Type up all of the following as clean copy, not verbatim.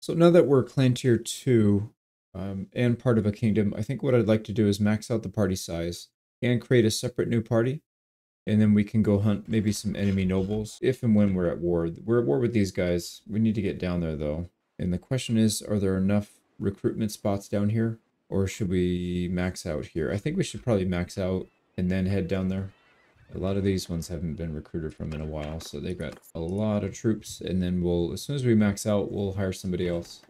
So now that we're clan tier 2 and part of a kingdom, I think what I'd like to do is max out the party size and create a separate new party. And then we can go hunt maybe some enemy nobles if and when we're at war. We're at war with these guys. We need to get down there though. And the question is, are there enough recruitment spots down here? Or should we max out here? I think we should probably max out and then head down there. A lot of these ones haven't been recruited from in a while, so they've got a lot of troops. And then we'll, as soon as we max out, we'll hire somebody else.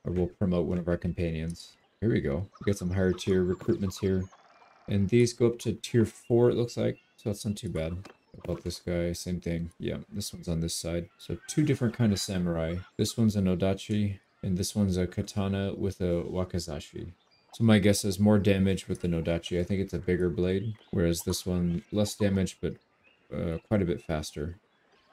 Or we'll promote one of our companions. Here we go. We got some higher tier recruitments here. And these go up to tier 4, it looks like. So that's not too bad. About this guy, same thing. Yeah, this one's on this side. So 2 different kind of samurai. This one's a Nodachi, and this one's a katana with a wakizashi. So my guess is more damage with the Nodachi. I think it's a bigger blade, whereas this one, less damage, but quite a bit faster.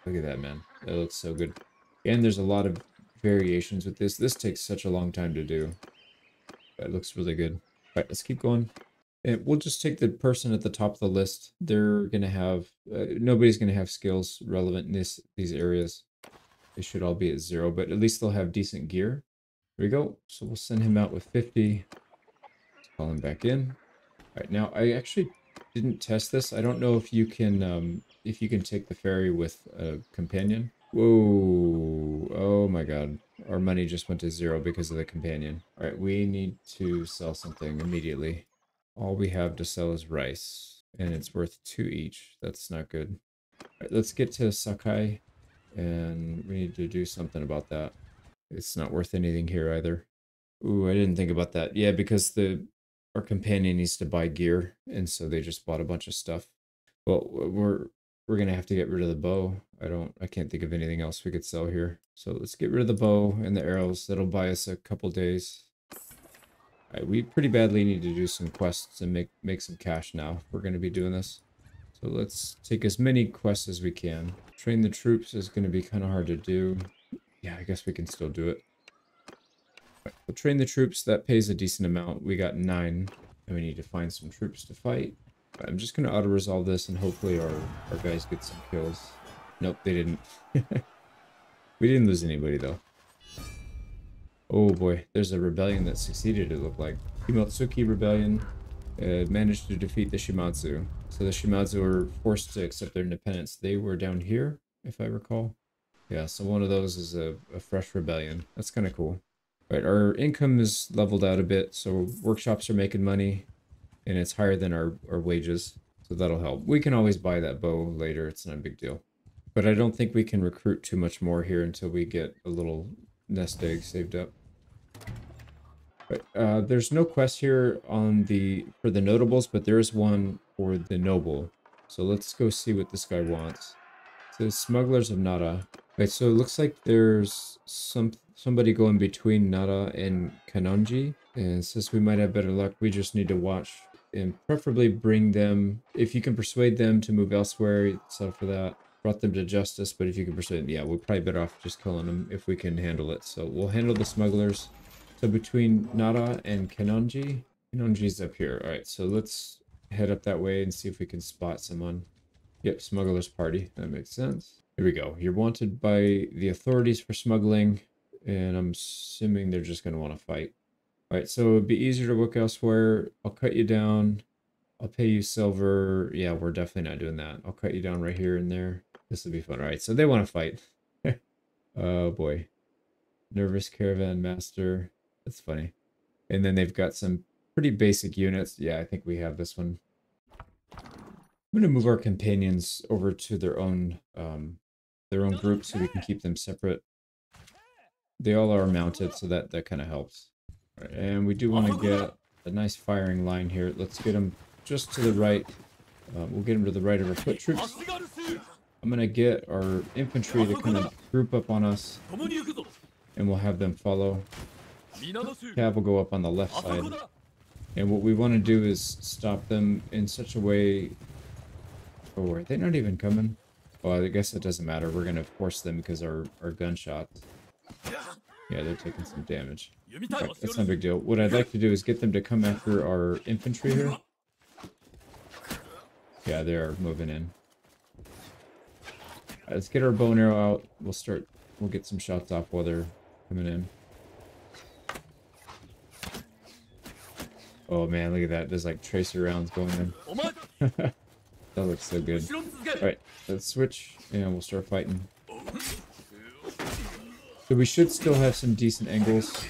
Look at that, man. That looks so good. And there's a lot of variations with this. This takes such a long time to do. But it looks really good. All right, let's keep going. And we'll just take the person at the top of the list. They're going to have, nobody's going to have skills relevant in these areas. They should all be at 0, but at least they'll have decent gear. There we go. So we'll send him out with 50. Let's call him back in. All right, now I actually didn't test this. I don't know if you can take the ferry with a companion. Whoa, oh my god. Our money just went to 0 because of the companion. All right, we need to sell something immediately. All we have to sell is rice, and it's worth 2 each. That's not good. All right, let's get to Sakai, and we need to do something about that. It's not worth anything here either. Ooh, I didn't think about that. Yeah, because our companion needs to buy gear, and so they just bought a bunch of stuff. Well, we're gonna have to get rid of the bow. I can't think of anything else we could sell here. So let's get rid of the bow and the arrows. That'll buy us a couple days. All right, we pretty badly need to do some quests and make some cash now. We're going to be doing this. So let's take as many quests as we can. Train the troops is going to be kind of hard to do. Yeah, I guess we can still do it. Right, we'll train the troops. That pays a decent amount. We got 9. And we need to find some troops to fight. I'm just going to auto-resolve this and hopefully our guys get some kills. Nope, they didn't. We didn't lose anybody though. Oh boy, there's a rebellion that succeeded, it looked like. Himotsuki Rebellion managed to defeat the Shimazu. So the Shimazu were forced to accept their independence. They were down here, if I recall. Yeah, so one of those is a fresh rebellion. That's kind of cool. All right, our income is leveled out a bit, so workshops are making money, and it's higher than our wages, so that'll help. We can always buy that bow later, it's not a big deal. But I don't think we can recruit too much more here until we get a little nest egg saved up. Right, there's no quest here for the notables, but there is one for the noble. So let's go see what this guy wants. It says Smugglers of Nara. Right, so it looks like there's somebody going between Nara and Kanonji. And since we might have better luck, we just need to watch and preferably bring them, if you can persuade them to move elsewhere, settle for that. Brought them to justice, but if you can persuade them, yeah, we're probably better off just killing them if we can handle it. So we'll handle the smugglers. So between Nara and Kanonji, Kanonji's up here. All right, so let's head up that way and see if we can spot someone. Yep, smuggler's party. That makes sense. Here we go. You're wanted by the authorities for smuggling, and I'm assuming they're just going to want to fight. All right, so it'd be easier to look elsewhere. I'll cut you down. I'll pay you silver. Yeah, we're definitely not doing that. I'll cut you down right here and there. This will be fun. All right, so they want to fight. Oh boy. Nervous caravan master. That's funny. And then they've got some pretty basic units. Yeah, I think we have this one. I'm going to move our companions over to their own group so we can keep them separate. They all are mounted, so that kind of helps. All right, and we do want to get a nice firing line here. Let's get them just to the right. We'll get them to the right of our foot troops. I'm going to get our infantry to kind of group up on us, and we'll have them follow. Cav will go up on the left side. And what we want to do is stop them in such a way... Oh, are they not even coming? Well, I guess it doesn't matter. We're going to force them because our gunshots. Yeah, they're taking some damage. Right, that's not a big deal. What I'd like to do is get them to come after our infantry here. Yeah, they're moving in. Right, let's get our bow and arrow out. We'll get some shots off while they're coming in. Oh man, look at that. There's like tracer rounds going in. That looks so good. Alright, let's switch and we'll start fighting. So we should still have some decent angles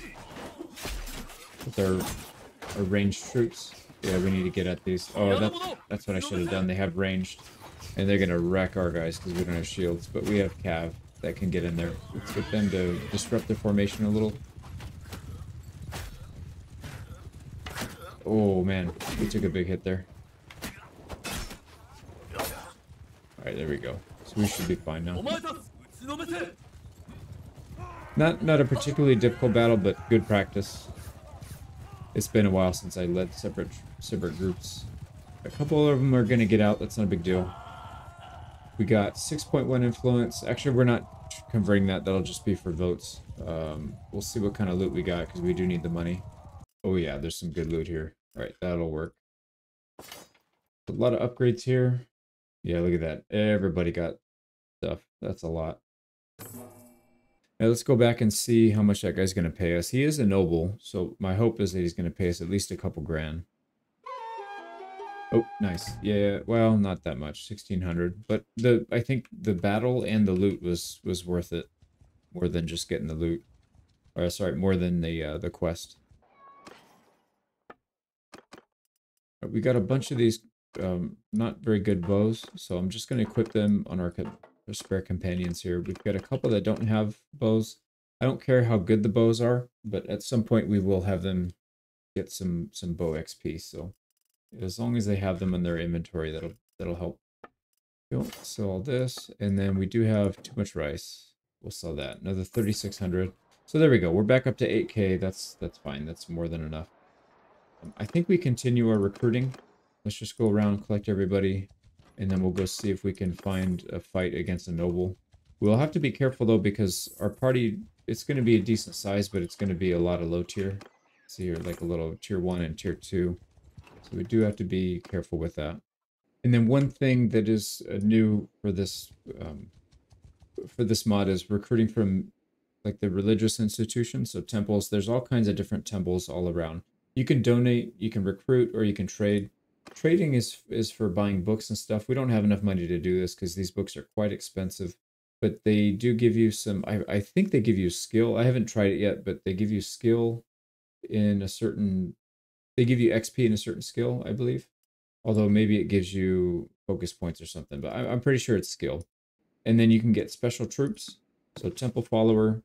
with our ranged troops. Yeah, we need to get at these. Oh, that's what I should have done. They have ranged. And they're gonna wreck our guys because we don't have shields. But we have Cav that can get in there. Let's get them to disrupt their formation a little. Oh man, we took a big hit there. Alright, there we go. So we should be fine now. Not a particularly difficult battle, but good practice. It's been a while since I led separate groups. A couple of them are gonna get out, that's not a big deal. We got 6.1 influence. Actually, we're not converting that. That'll just be for votes. We'll see what kind of loot we got, because we do need the money. Oh yeah, there's some good loot here. Alright, that'll work. A lot of upgrades here. Yeah, look at that. Everybody got stuff. That's a lot. Now let's go back and see how much that guy's going to pay us. He is a noble, so my hope is that he's going to pay us at least a couple grand. Oh, nice. Yeah, well, not that much. 1,600. But I think the battle and the loot was worth it. More than just getting the loot. Or, sorry, more than the quest. We got a bunch of these not very good bows, so I'm just going to equip them on our spare companions here. We've got a couple that don't have bows. I don't care how good the bows are, but at some point we will have them get some bow XP, so as long as they have them in their inventory, that'll help. We'll sell all this, and then we do have too much rice. We'll sell that. Another 3,600. So there we go. We're back up to 8K. That's fine. That's more than enough. I think we continue our recruiting. Let's just go around, collect everybody, and then we'll go see if we can find a fight against a noble. We'll have to be careful though, because our party, it's going to be a decent size, but it's going to be a lot of low tier. See here, like a little tier 1 and tier 2. So we do have to be careful with that. And then one thing that is new for this mod is recruiting from like the religious institutions, so temples. There's all kinds of different temples all around. You can donate, you can recruit, or you can trade. Trading is for buying books and stuff. We don't have enough money to do this because these books are quite expensive. But they do give you some, I think they give you skill. I haven't tried it yet, but they give you skill in a certain, they give you XP in a certain skill, I believe. Although maybe it gives you focus points or something, but I'm pretty sure it's skill. And then you can get special troops. So temple follower.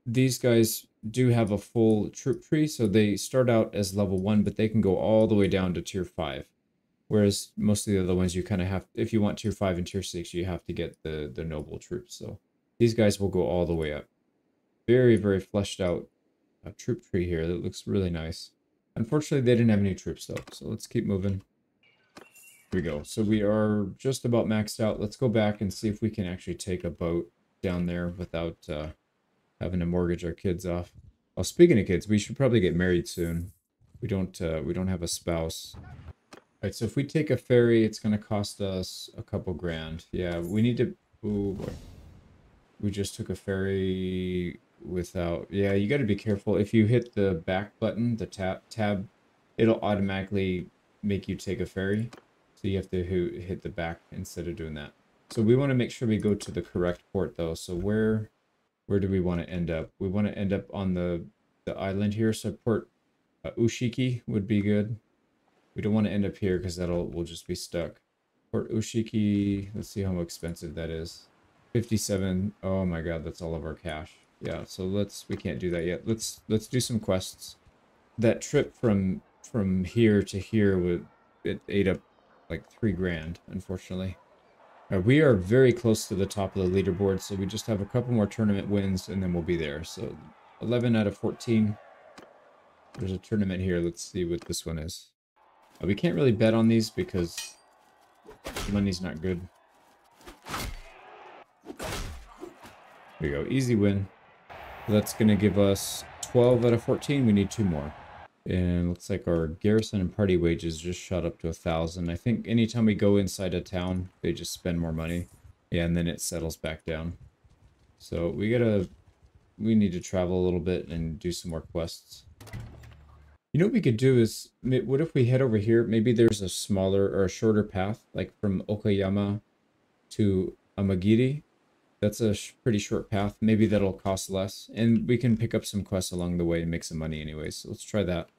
These guys do have a full troop tree, so they start out as level 1, but they can go all the way down to tier 5. Whereas most of the other ones, you kind of have, if you want tier 5 and tier 6, you have to get the noble troops. So these guys will go all the way up. Very, very fleshed out troop tree here. That looks really nice. Unfortunately, they didn't have any troops though. So let's keep moving. Here we go. So we are just about maxed out. Let's go back and see if we can actually take a boat down there without having to mortgage our kids off. Well, speaking of kids, we should probably get married soon. We don't have a spouse. All right, so if we take a ferry, it's going to cost us a couple grand. Yeah, we need to... Ooh, boy. We just took a ferry without... Yeah, you got to be careful. If you hit the back button, the tab, it'll automatically make you take a ferry. So you have to hit the back instead of doing that. So we want to make sure we go to the correct port, though. So where do we want to end up? We want to end up on the island here. So port Ushiki would be good. We don't want to end up here because we'll just be stuck. Port Ushiki, let's see how expensive that is. 57. Oh my god, that's all of our cash. Yeah, so we can't do that yet. Let's do some quests. That trip from here to here it ate up like 3 grand, unfortunately. We are very close to the top of the leaderboard, so we just have a couple more tournament wins and then we'll be there. So 11 out of 14. There's a tournament here. Let's see what this one is. We can't really bet on these because money's not good. There we go. Easy win. That's going to give us 12 out of 14. We need 2 more. And looks like our garrison and party wages just shot up to 1,000. I think anytime we go inside a town, they just spend more money. Yeah, and then it settles back down. So we gotta we need to travel a little bit and do some more quests. You know what we could do is, what if we head over here? Maybe there's a smaller or a shorter path, like from Okayama to Amagiri. That's a pretty short path. Maybe that'll cost less. And we can pick up some quests along the way and make some money anyway. So let's try that.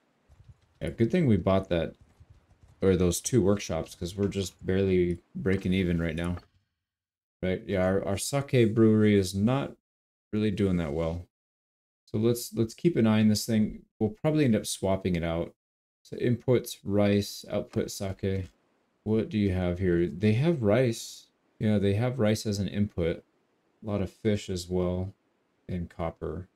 Yeah, good thing we bought that, or those 2 workshops, because we're just barely breaking even right now. Right? Yeah, our sake brewery is not really doing that well. So let's keep an eye on this thing. We'll probably end up swapping it out. So inputs, rice, output sake. What do you have here? They have rice. Yeah, they have rice as an input. A lot of fish as well, and copper.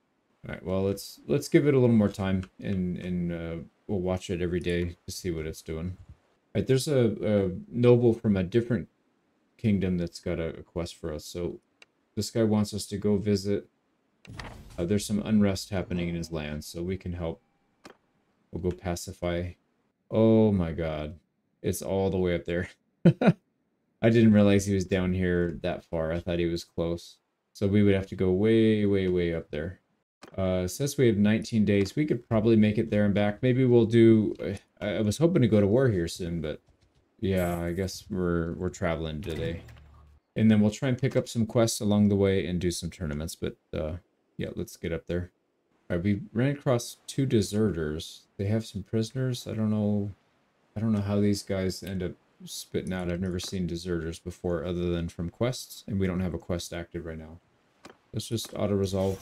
All right, well, let's give it a little more time, and we'll watch it every day to see what it's doing. All right, there's a noble from a different kingdom that's got a quest for us. So this guy wants us to go visit. There's some unrest happening in his land, so we can help. We'll go pacify. Oh my god. It's all the way up there. I didn't realize he was down here that far. I thought he was close. So we would have to go way, way, way up there. Since we have 19 days, we could probably make it there and back. Maybe we'll do... I was hoping to go to war here soon, but... Yeah, I guess we're traveling today. And then we'll try and pick up some quests along the way and do some tournaments. But, yeah, let's get up there. All right, we ran across 2 deserters. They have some prisoners. I don't know how these guys end up spitting out. I've never seen deserters before other than from quests, and we don't have a quest active right now. Let's just auto-resolve.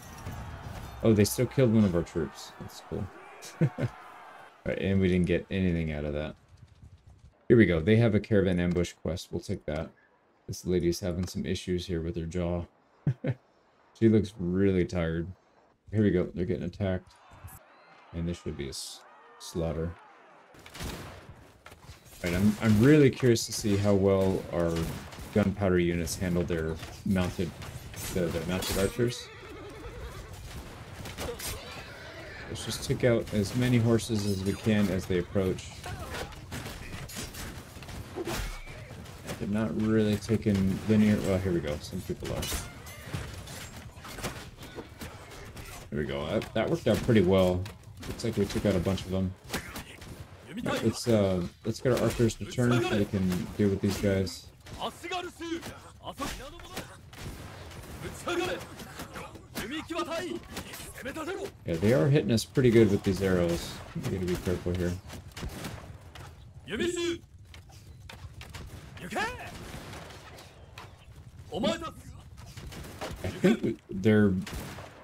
Oh, they still killed one of our troops. That's cool. Alright, and we didn't get anything out of that. Here we go. They have a caravan ambush quest. We'll take that. This lady's having some issues here with her jaw. She looks really tired. Here we go. They're getting attacked. And this should be a slaughter. Alright, I'm really curious to see how well our gunpowder units handle their mounted archers. Let's just take out as many horses as we can as they approach. They're not really taking linear... Oh, here we go. Some people are. There we go. That worked out pretty well. Looks like we took out a bunch of them. Right, let's get our archers to turn so we can deal with these guys. Yeah, they are hitting us pretty good with these arrows. We gotta be careful here. I think their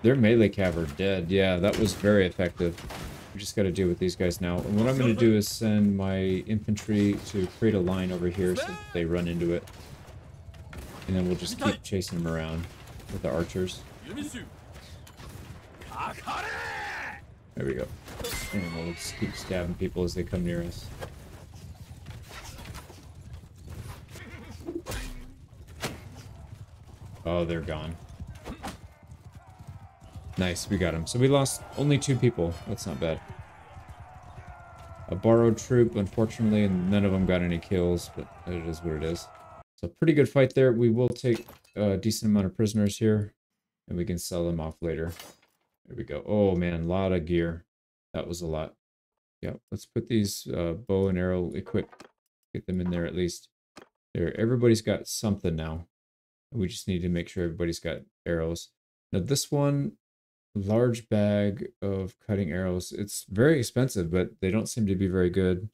melee cav are dead. Yeah, that was very effective. We just got to deal with these guys now. And what I'm going to do is send my infantry to create a line over here so that they run into it. And then we'll just keep chasing them around with the archers. There we go. And we'll just keep stabbing people as they come near us. Oh, they're gone. Nice, we got him. So we lost only 2 people. That's not bad. A borrowed troop, unfortunately, and none of them got any kills, but it is what it is. So pretty good fight there. We will take a decent amount of prisoners here, and we can sell them off later. There we go. Oh man, a lot of gear. That was a lot. Yeah, let's put these bow and arrow equipped. Get them in there at least. There, everybody's got something now. We just need to make sure everybody's got arrows. Now this one... large bag of cutting arrows. It's very expensive, but they don't seem to be very good.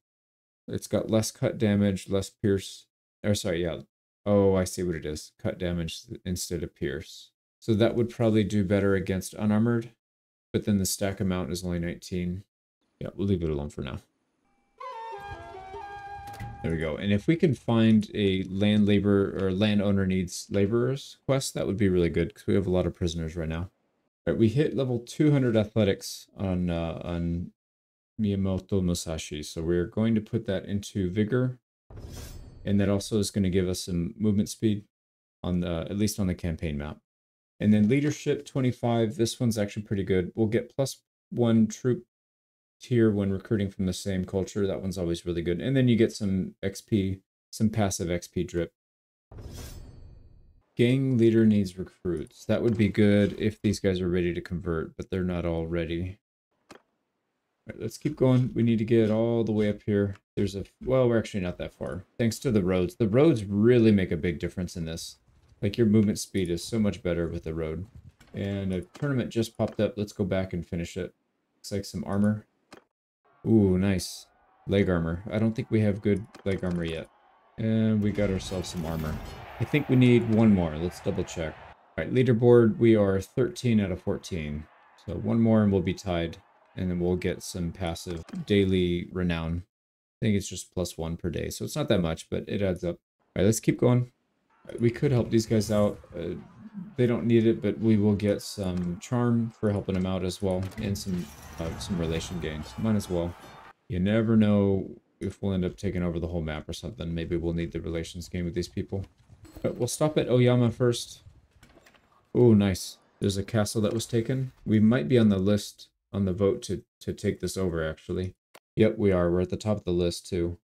It's got less cut damage, less pierce. Or sorry, yeah. Oh, I see what it is. Cut damage instead of pierce. So that would probably do better against unarmored, but then the stack amount is only 19. Yeah, we'll leave it alone for now. There we go. And if we can find a land labor or landowner needs laborers quest, that would be really good because we have a lot of prisoners right now. Right, we hit level 200 athletics on Miyamoto Musashi, so we're going to put that into vigor, and that also is going to give us some movement speed on the, at least on the campaign map. And then leadership 25. This one's actually pretty good. We'll get +1 troop tier when recruiting from the same culture. That one's always really good. And then you get some XP, some passive XP drip. Gang leader needs recruits. That would be good if these guys are ready to convert, but they're not all ready. All right, let's keep going. We need to get all the way up here. There's a... Well, we're actually not that far. Thanks to the roads. The roads really make a big difference in this. Like, your movement speed is so much better with the road. And a tournament just popped up. Let's go back and finish it. Looks like some armor. Ooh, nice. Leg armor. I don't think we have good leg armor yet. And we got ourselves some armor. I think we need one more. Let's double check. All right, leaderboard, we are 13 out of 14. So one more and we'll be tied. And then we'll get some passive daily renown. I think it's just +1 per day. So it's not that much, but it adds up. All right, let's keep going. We could help these guys out. They don't need it, but we will get some charm for helping them out as well. And some relation gains. Might as well. You never know if we'll end up taking over the whole map or something. Maybe we'll need the relations game with these people. But we'll stop at Oyama first. Oh, nice. There's a castle that was taken. We might be on the list, on the vote to take this over, actually. Yep, we are. We're at the top of the list, too.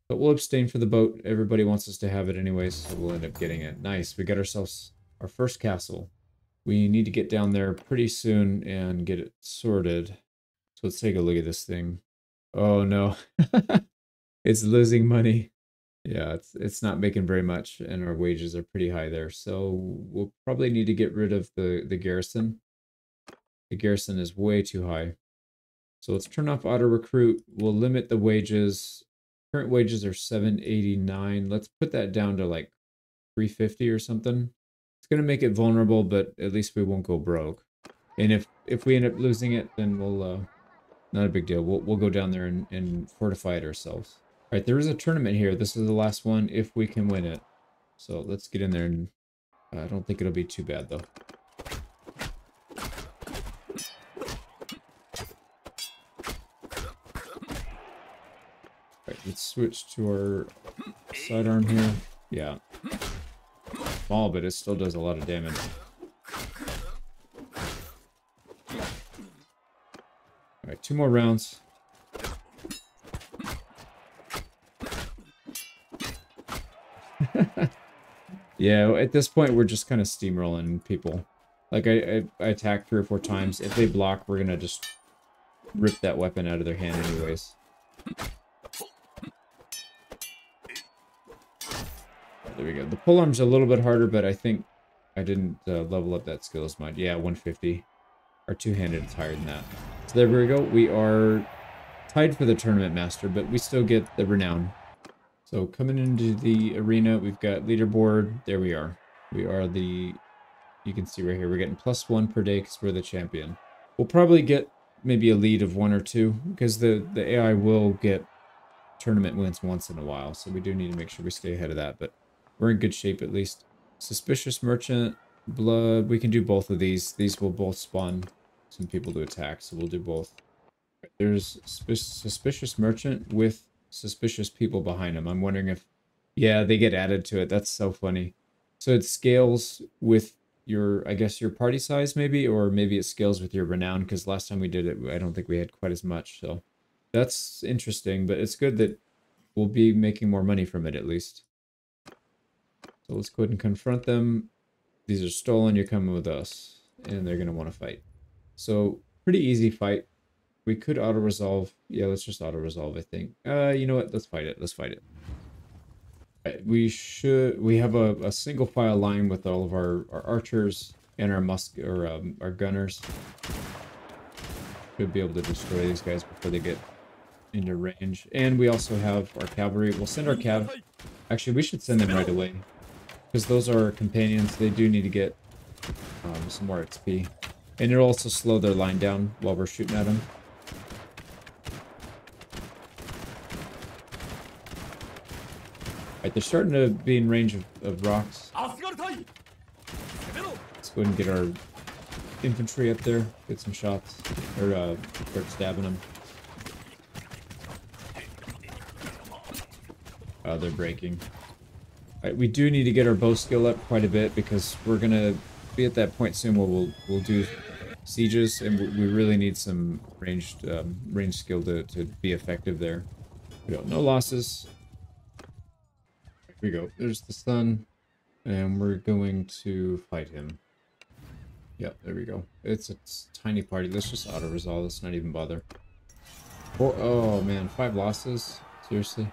But we'll abstain for the boat. Everybody wants us to have it anyways, so we'll end up getting it. Nice. We got ourselves our first castle. We need to get down there pretty soon and get it sorted. So let's take a look at this thing. Oh, no. It's losing money. Yeah, it's not making very much, and our wages are pretty high there. So we'll probably need to get rid of the garrison. The garrison is way too high. So let's turn off auto recruit. We'll limit the wages. Current wages are 789. Let's put that down to like 350 or something. It's gonna make it vulnerable, but at least we won't go broke. And if we end up losing it, then we'll not a big deal. We'll go down there and fortify it ourselves. All right, there is a tournament here. This is the last one if we can win it. So let's get in there, and I don't think it'll be too bad though. Right, let's switch to our sidearm here. Yeah. Small, but it still does a lot of damage. Alright, 2 more rounds. Yeah, at this point we're just kind of steamrolling people. Like I attack 3 or 4 times. If they block, we're gonna just rip that weapon out of their hand anyways. There we go. The polearm's a little bit harder, but I think I didn't level up that skill as much. Yeah, 150. Our two-handed is higher than that. So there we go. We are tied for the tournament master, but we still get the renown. So coming into the arena, we've got leaderboard. There we are. We are the... You can see right here, we're getting +1 per day because we're the champion. We'll probably get maybe a lead of 1 or 2 because the AI will get tournament wins once in a while. So we do need to make sure we stay ahead of that, but we're in good shape at least. Suspicious merchant, blood. We can do both of these. These will both spawn some people to attack, so we'll do both. There's suspicious merchant with suspicious people behind him. I'm wondering if... Yeah, they get added to it. That's so funny. So it scales with your, I guess, your party size maybe, or maybe it scales with your renown, because last time we did it, I don't think we had quite as much. So that's interesting, but it's good that we'll be making more money from it at least. So let's go ahead and confront them. These are stolen, you're coming with us. And they're going to want to fight. So, pretty easy fight. We could auto-resolve. Yeah, let's just auto-resolve, I think. You know what? Let's fight it. Let's fight it. Right, we have a single file line with all of our archers and our gunners. Should be able to destroy these guys before they get into range. And we also have our cavalry. We'll send our cav. Actually, we should send them right away. Because those are our companions. They do need to get some more XP. And it'll also slow their line down while we're shooting at them. Alright, they're starting to be in range of rocks. Let's go ahead and get our infantry up there. Get some shots. Or start stabbing them. Oh, they're breaking. Alright, we do need to get our bow skill up quite a bit because we're gonna be at that point soon where we'll do sieges, and we really need some ranged skill to be effective there. We got no losses. Here we go. There's the sun. And we're going to fight him. Yep, there we go. It's a tiny party. Let's just auto-resolve. Let's not even bother. Oh man, 5 losses? Seriously?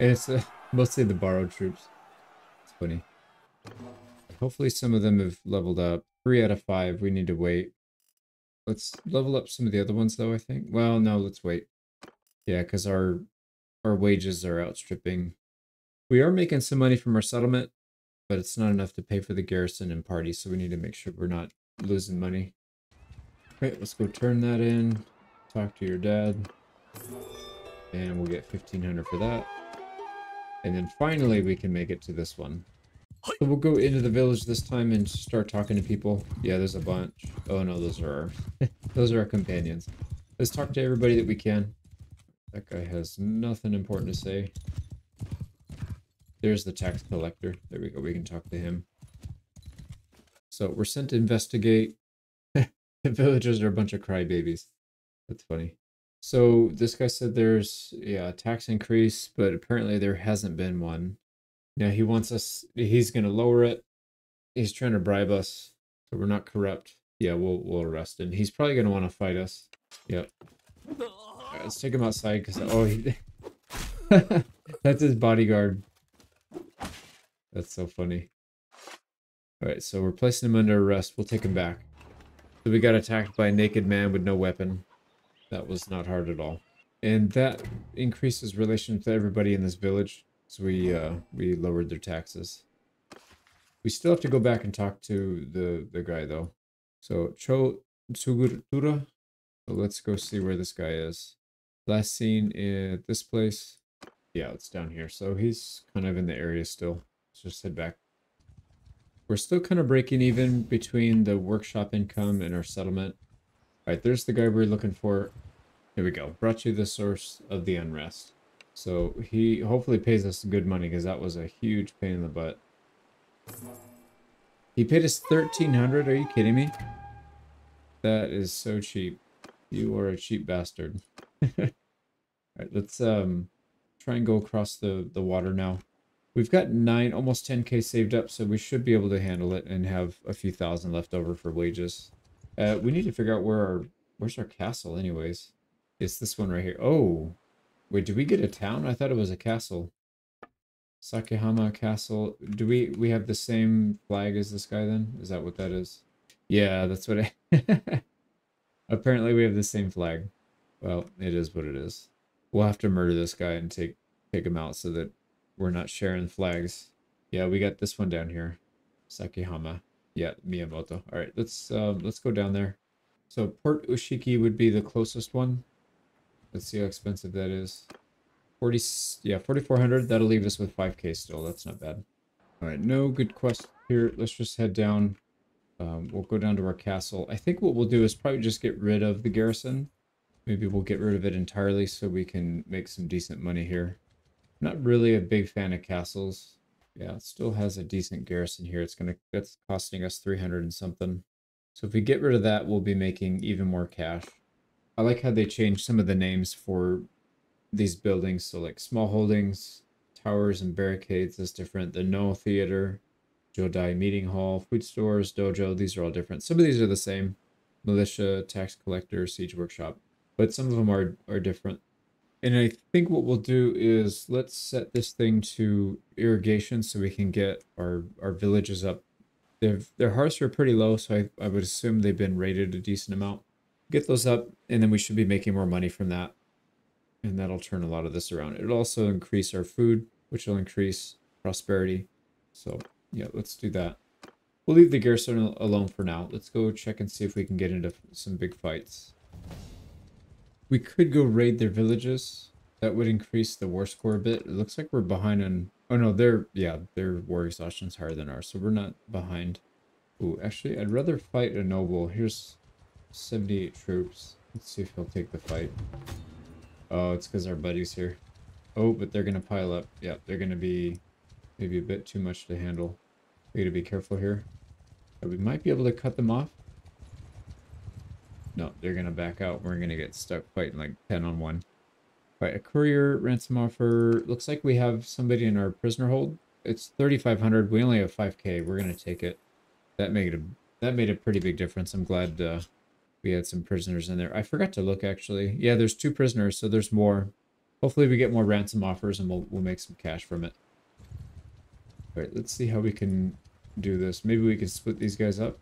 And it's mostly the borrowed troops. It's funny. Hopefully some of them have leveled up. 3 out of 5. We need to wait. Let's level up some of the other ones though, I think. Well, no, let's wait. Yeah, because our wages are outstripping. We are making some money from our settlement, but it's not enough to pay for the garrison and party, so we need to make sure we're not losing money. Okay, let's go turn that in. Talk to your dad. And we'll get 1,500 for that. And then finally we can make it to this one. So we'll go into the village this time and start talking to people. Yeah, there's a bunch. Oh no, those are our those are our companions. Let's talk to everybody that we can. That guy has nothing important to say. There's the tax collector. There we go. We can talk to him. So we're sent to investigate. The villagers are a bunch of crybabies. That's funny. So this guy said there's a tax increase, but apparently there hasn't been one. Now he wants us. He's going to lower it. He's trying to bribe us, so we're not corrupt. Yeah, we'll arrest him. He's probably going to want to fight us. Yep. All right, let's take him outside because that's his bodyguard. That's so funny. All right, so we're placing him under arrest. We'll take him back. So we got attacked by a naked man with no weapon. That was not hard at all. And that increases relations to everybody in this village. So we lowered their taxes. We still have to go back and talk to the guy though. So Tsugurutura. So let's go see where this guy is. Last seen at this place. Yeah, it's down here. So he's kind of in the area still. Let's just head back. We're still kind of breaking even between the workshop income and our settlement. All right, there's the guy we're looking for. Here we go. Brought you the source of the unrest. So he hopefully pays us good money because that was a huge pain in the butt. He paid us 1,300. Are you kidding me? That is so cheap. You are a cheap bastard. Alright, let's try and go across the water now. We've got almost 10k saved up, so we should be able to handle it and have a few thousand left over for wages. We need to figure out where's our castle anyways. It's this one right here. Oh, wait, did we get a town? I thought it was a castle. Sakehama Castle. Do we have the same flag as this guy then? Is that what that is? Yeah, that's what I... Apparently we have the same flag. Well, it is what it is. We'll have to murder this guy and take him out so that we're not sharing flags. Yeah, we got this one down here. Sakehama. Yeah, Miyamoto. All right, let's go down there. So Port Ushiki would be the closest one. Let's see how expensive that is. 4,400. That'll leave us with 5k still. That's not bad. All right, no good quest here. Let's just head down. We'll go down to our castle. I think what we'll do is probably just get rid of the garrison. Maybe we'll get rid of it entirely so we can make some decent money here. Not really a big fan of castles. Yeah, it still has a decent garrison here. That's costing us 300 and something. So if we get rid of that, we'll be making even more cash. I like how they changed some of the names for these buildings. So like small holdings, towers and barricades is different. The No Theater, Jodai Meeting Hall, food stores, dojo, these are all different. Some of these are the same. Militia, tax collector, siege workshop. But some of them are different. And I think what we'll do is let's set this thing to irrigation so we can get our villages up. Their hearths are pretty low, so I would assume they've been rated a decent amount. Get those up, and then we should be making more money from that. And that'll turn a lot of this around. It'll also increase our food, which will increase prosperity. So, yeah, let's do that. We'll leave the garrison alone for now. Let's go check and see if we can get into some big fights. We could go raid their villages. That would increase the war score a bit. It looks like we're behind on... Oh no, their war exhaustion's higher than ours, so we're not behind. Ooh, actually, I'd rather fight a noble. Here's 78 troops. Let's see if he'll take the fight. Oh, it's because our buddy's here. Oh, but they're going to pile up. Yeah, they're going to be maybe a bit too much to handle. We got to be careful here. We might be able to cut them off. No, they're going to back out. We're going to get stuck fighting like 10 on 1. Right, a courier, ransom offer. Looks like we have somebody in our prisoner hold. It's 3,500. We only have 5K. We're gonna take it. That made a pretty big difference. I'm glad we had some prisoners in there. I forgot to look actually. Yeah, there's 2 prisoners, so there's more. Hopefully we get more ransom offers and we'll make some cash from it. All right, let's see how we can do this. Maybe we can split these guys up.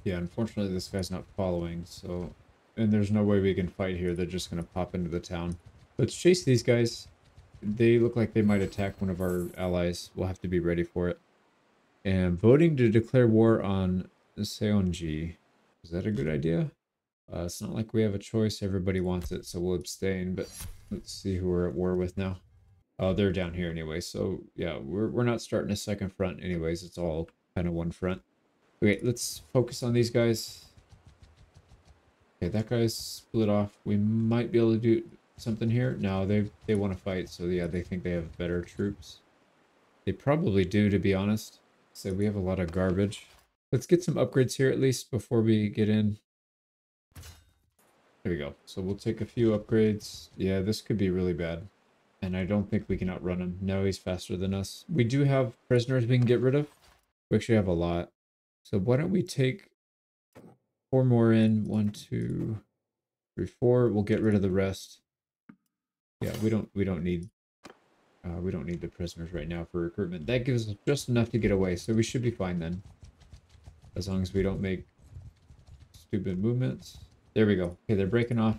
Yeah, unfortunately this guy's not following, so... And there's no way we can fight here. They're just going to pop into the town. Let's chase these guys. They look like they might attack one of our allies. We'll have to be ready for it. And voting to declare war on Seonji. Is that a good idea? It's not like we have a choice. Everybody wants it, so we'll abstain. But let's see who we're at war with now. Oh, they're down here anyway. So yeah, we're not starting a second front anyways. It's all kind of one front. Okay, let's focus on these guys. Okay, that guy's split off. We might be able to do something here. No, they want to fight, so yeah, they think they have better troops. They probably do, to be honest. So we have a lot of garbage. Let's get some upgrades here at least before we get in. There we go. So we'll take a few upgrades. Yeah, this could be really bad. And I don't think we can outrun him. No, he's faster than us. We do have prisoners we can get rid of. We actually have a lot. So why don't we take 4 more in? 1, 2, 3, 4. We'll get rid of the rest. Yeah, we don't need the prisoners right now for recruitment. That gives us just enough to get away, so we should be fine then. As long as we don't make stupid movements. There we go. Okay, they're breaking off.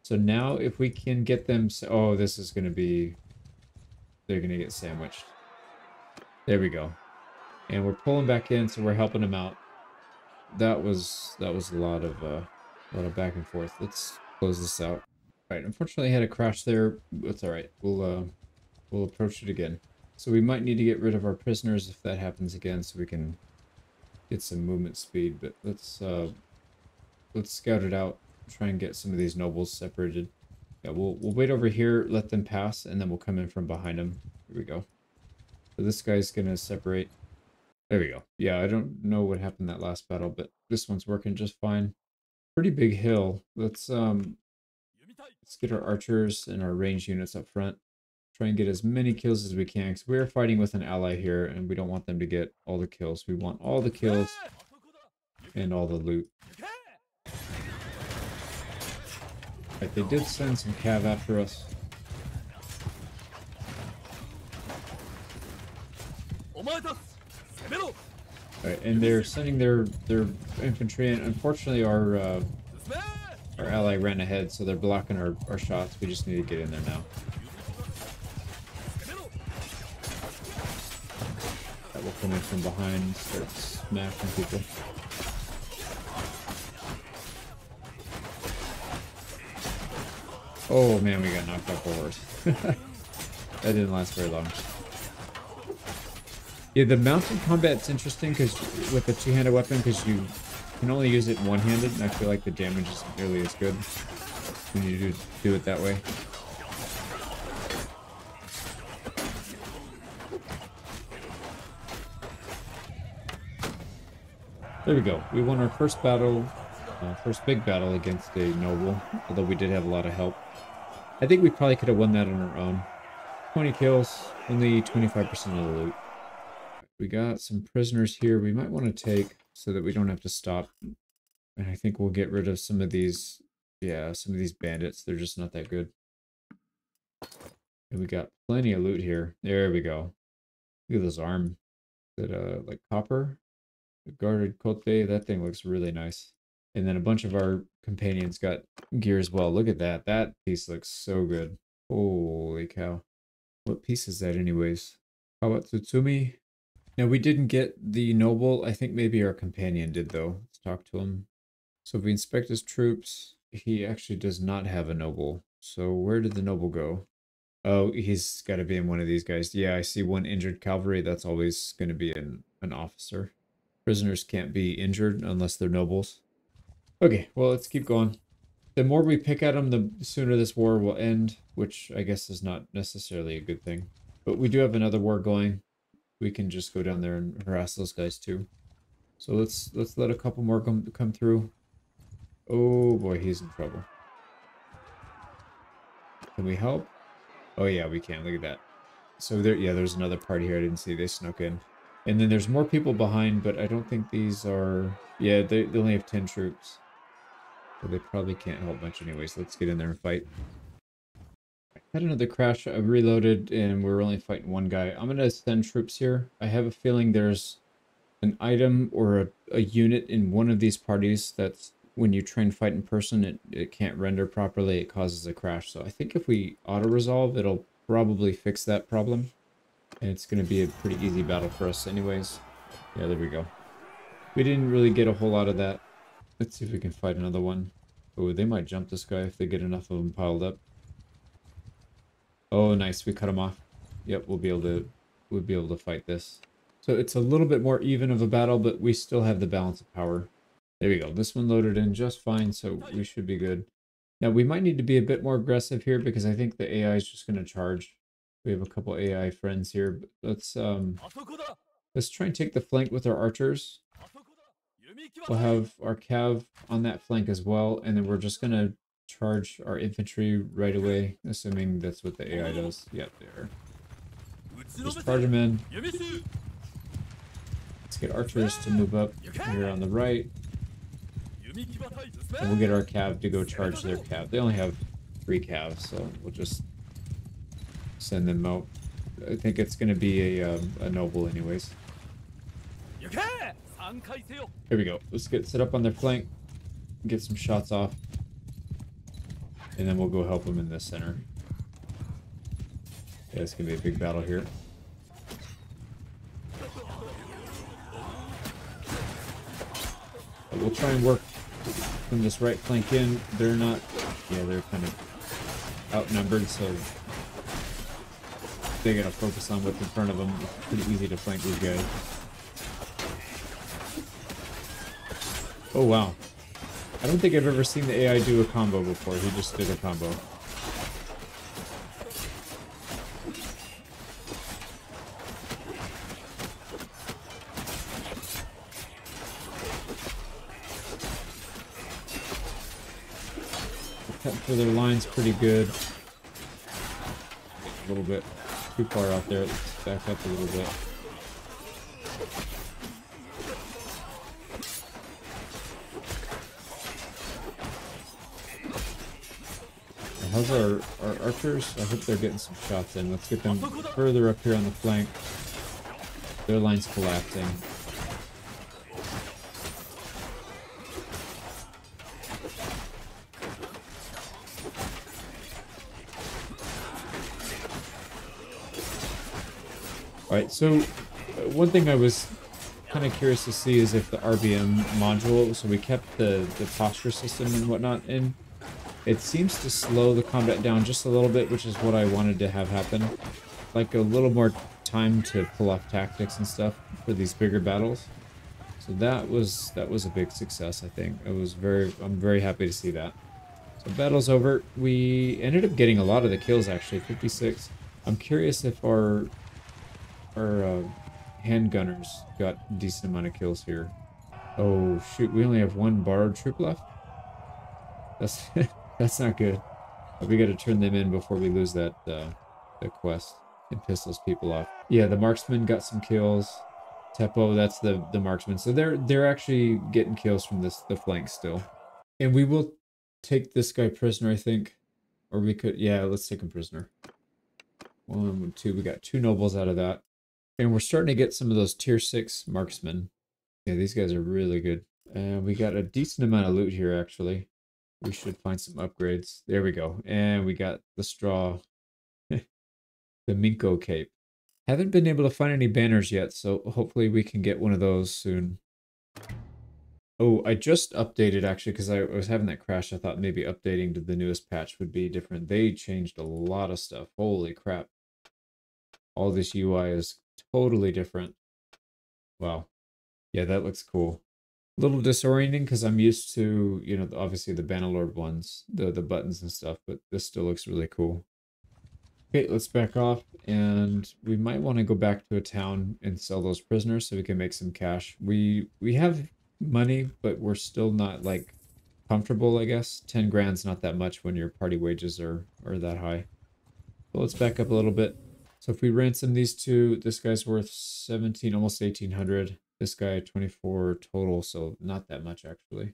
So now if we can get them... Oh, this is going to be... They're going to get sandwiched. There we go. And we're pulling back in, so we're helping them out. That was a lot of back and forth. Let's close this out. All right, unfortunately I had a crash there. That's all right. We'll approach it again. So we might need to get rid of our prisoners if that happens again, so we can get some movement speed. But let's scout it out. Try and get some of these nobles separated. Yeah, we'll wait over here, let them pass, and then we'll come in from behind them. Here we go. So this guy's gonna separate. There we go. Yeah, I don't know what happened that last battle, but this one's working just fine. Pretty big hill. Let's get our archers and our range units up front. Try and get as many kills as we can, because we're fighting with an ally here, and we don't want them to get all the kills. We want all the kills and all the loot. Right, they did send some cav after us. Alright, and they're sending their infantry in. Unfortunately, our ally ran ahead, so they're blocking our shots. We just need to get in there now. That will come in from behind and start smacking people. Oh man, we got knocked off our horse. That didn't last very long. Yeah, the mounted combat's interesting because with the two-handed weapon, because you can only use it one-handed, and I feel like the damage isn't nearly as good when you do it that way. There we go. We won our first battle, first big battle against a noble, although we did have a lot of help. I think we probably could have won that on our own. 20 kills, only 25% of the loot. We got some prisoners here we might want to take so that we don't have to stop. And I think we'll get rid of some of these, yeah, some of these bandits. They're just not that good. And we got plenty of loot here. There we go. Look at this arm. Is it like copper? The guarded cote. That thing looks really nice. And then a bunch of our companions got gear as well. Look at that. That piece looks so good. Holy cow. What piece is that anyways? Kawatsutsumi? Now, we didn't get the noble. I think maybe our companion did, though. Let's talk to him. So if we inspect his troops, he actually does not have a noble. So where did the noble go? Oh, he's got to be in one of these guys. Yeah, I see one injured cavalry. That's always going to be an officer. Prisoners can't be injured unless they're nobles. Okay, well, let's keep going. The more we pick at them, the sooner this war will end, which I guess is not necessarily a good thing. But we do have another war going. We can just go down there and harass those guys too. So let's let a couple more come through. Oh boy, he's in trouble. Can we help? Oh yeah, we can. Look at that. So there, yeah, there's another party here. I didn't see they snuck in. And then there's more people behind, but I don't think these are... Yeah, they only have 10 troops. So they probably can't help much anyways. Let's get in there and fight. I had another crash. I reloaded and we're only fighting one guy. I'm going to send troops here. I have a feeling there's an item or a unit in one of these parties that's when you try and fight in person, it can't render properly. It causes a crash. So I think if we auto-resolve, it'll probably fix that problem. And it's going to be a pretty easy battle for us anyways. Yeah, there we go. We didn't really get a whole lot of that. Let's see if we can fight another one. Oh, they might jump this guy if they get enough of them piled up. Oh, nice. We cut him off. Yep, we'll be able to fight this. So it's a little bit more even of a battle, but we still have the balance of power. There we go. This one loaded in just fine, so we should be good. Now, we might need to be a bit more aggressive here because I think the AI is just going to charge. We have a couple AI friends here. But let's try and take the flank with our archers. We'll have our cav on that flank as well, and then we're just going to charge our infantry right away, assuming that's what the AI does. Yep, there. Just charge them in. Let's get archers to move up here on the right. And we'll get our cav to go charge their cav. They only have 3 cavs, so we'll just send them out. I think it's going to be a noble anyways. Here we go. Let's get set up on their flank. Get some shots off. And then we'll go help them in the center. Yeah, it's going to be a big battle here. But we'll try and work from this right flank in. They're not... Yeah, they're kind of outnumbered, so they got to focus on what's in front of them. It's pretty easy to flank these guys. Oh, wow. I don't think I've ever seen the AI do a combo before. He just did a combo. Cutting through their lines pretty good. A little bit too far out there. Let's back up a little bit. How's our archers? I hope they're getting some shots in. Let's get them further up here on the flank. Their line's collapsing. Alright, so one thing I was kind of curious to see is if the RBM module, so we kept the posture system and whatnot in. It seems to slow the combat down just a little bit, which is what I wanted to have happen. Like a little more time to pull off tactics and stuff for these bigger battles. So that was a big success, I think. I'm very happy to see that. So battle's over. We ended up getting a lot of the kills actually, 56. I'm curious if our handgunners got a decent amount of kills here. Oh shoot, we only have 1 borrowed troop left. That's that's not good. We got to turn them in before we lose that the quest and piss those people off. Yeah, the marksman got some kills. Teppo, that's the marksman. So they're actually getting kills from the flank still. And we will take this guy prisoner, I think. Or we could, yeah, let's take him prisoner. 1, 2, we got 2 nobles out of that. And we're starting to get some of those tier 6 marksmen. Yeah, these guys are really good. And we got a decent amount of loot here, actually. We should find some upgrades. There we go. And we got the straw. The Minko cape. Haven't been able to find any banners yet, so hopefully we can get one of those soon. Oh, I just updated, actually, because I was having that crash. I thought maybe updating to the newest patch would be different. They changed a lot of stuff. Holy crap. All this UI is totally different. Wow. Yeah, that looks cool. A little disorienting because I'm used to, you know, obviously the Bannerlord ones, the buttons and stuff, but this still looks really cool. Okay, let's back off, and we might want to go back to a town and sell those prisoners so we can make some cash. We have money, but we're still not, like, comfortable, I guess. 10 grand's not that much when your party wages are that high. But let's back up a little bit. So if we ransom these two, this guy's worth 17, almost 1800. This guy 24 total, so not that much actually.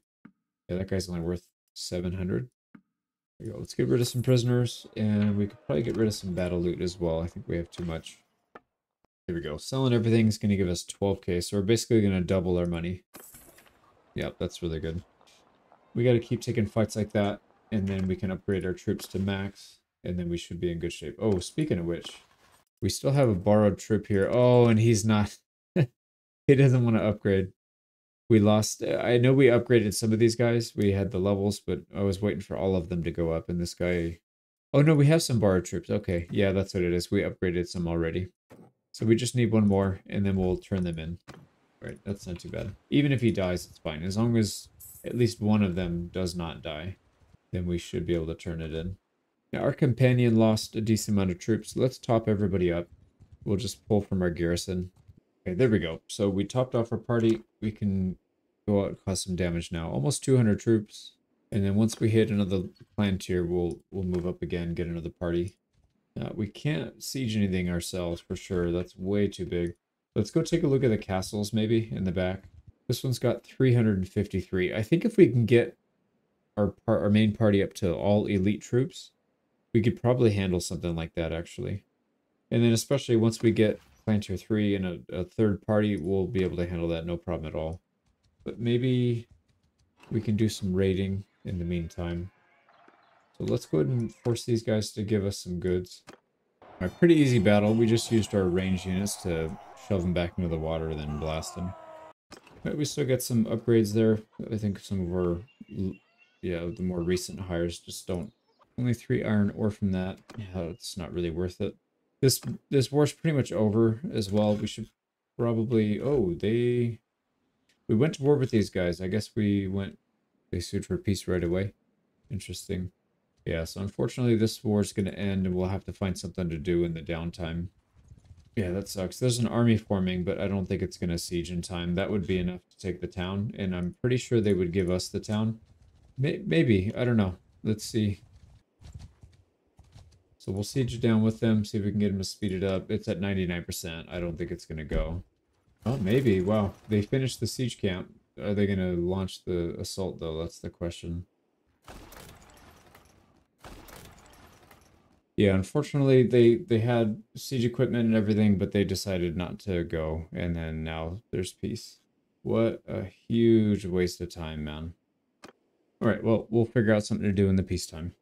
Yeah, that guy's only worth 700. There we go. Let's get rid of some prisoners, and we could probably get rid of some battle loot as well. I think we have too much. There we go. Selling everything is going to give us 12k, so we're basically going to double our money. Yep, that's really good. We got to keep taking fights like that, and then we can upgrade our troops to max, and then we should be in good shape. Oh, speaking of which, we still have a borrowed troop here. Oh, and he's not... he doesn't want to upgrade. We lost... I know we upgraded some of these guys. We had the levels, but I was waiting for all of them to go up, and this guy... Oh, no, we have some borrowed troops. Okay, yeah, that's what it is. We upgraded some already. So we just need one more, and then we'll turn them in. Right, that's not too bad. Even if he dies, it's fine. As long as at least one of them does not die, then we should be able to turn it in. Now, our companion lost a decent amount of troops. Let's top everybody up. We'll just pull from our garrison. Okay, there we go. So we topped off our party. We can go out and cause some damage now. Almost 200 troops. And then once we hit another clan tier, we'll move up again, get another party. We can't siege anything ourselves for sure. That's way too big. Let's go take a look at the castles maybe in the back. This one's got 353. I think if we can get our main party up to all elite troops, we could probably handle something like that actually. And then especially once we get clan tier 3 and a third party, we'll be able to handle that no problem at all. But maybe we can do some raiding in the meantime. So let's go ahead and force these guys to give us some goods. A pretty easy battle. We just used our range units to shove them back into the water and then blast them. But we still got some upgrades there. I think some of our, yeah, the more recent hires just don't. Only 3 iron ore from that. Yeah, it's not really worth it. This war's pretty much over as well. We should probably... Oh, we went to war with these guys. I guess they sued for peace right away. Interesting. Yeah, so unfortunately this war is going to end and we'll have to find something to do in the downtime. Yeah, that sucks. There's an army forming, but I don't think it's going to siege in time. That would be enough to take the town, and I'm pretty sure they would give us the town. Maybe, I don't know. Let's see. So we'll siege down with them, see if we can get them to speed it up. It's at 99%. I don't think it's going to go. Oh, maybe. Wow, they finished the siege camp. Are they going to launch the assault, though? That's the question. Yeah, unfortunately, they had siege equipment and everything, but they decided not to go, and then now there's peace. What a huge waste of time, man. All right, well, we'll figure out something to do in the peacetime.